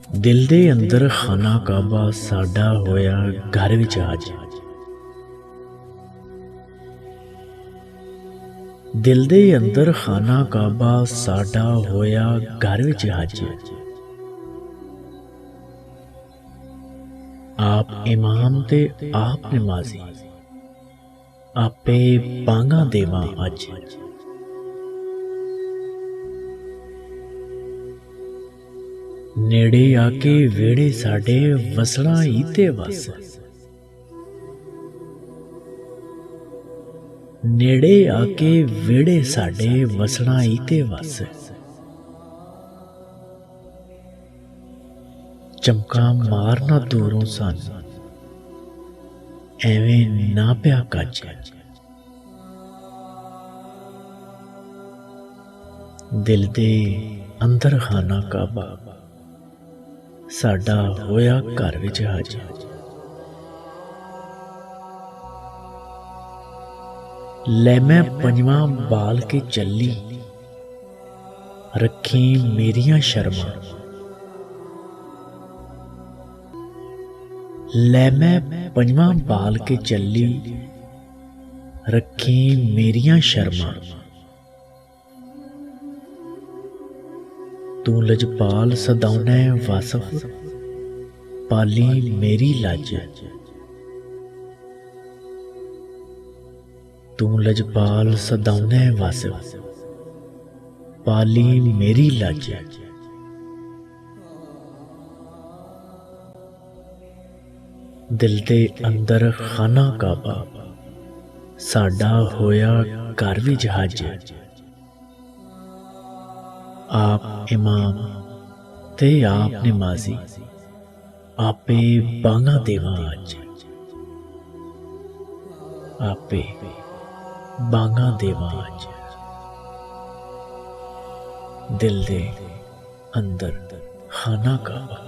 दिल दे अंदर खाना काबा साडा होया घर विच अज। दिल दे अंदर खाना काबा साडा होया घर विच अज। आप इमाम ते आप नमाजी, आपे बांगा देवा अज। नेड़े आके वेड़े साडे वसना ही ते वस। नेड़े आके वेड़े साडे वसना ही ते वस। चमका मारना दूरों सन एवें ना पिया कज। दिल दे अंदर खाना काबा साडा होया घर विच अज। ले मैं पंजवां बाल के चली, रखी मेरियां शर्मां। ले मैं पंजवां बाल के चली, रखी मेरियां शर्मां। तू लजपाल सदाउनै वासफ, पाली मेरी लज। तू लजपाल सदाउनै वासफ, पाली मेरी लज। दिल दे अंदर खाना काबा साडा होया घर विच अज। आप इमाम ते आप नमाजी, आपे बांगा देवा अज। आपे बांगा देवा अज। दिल दे अंदर खाना काबा।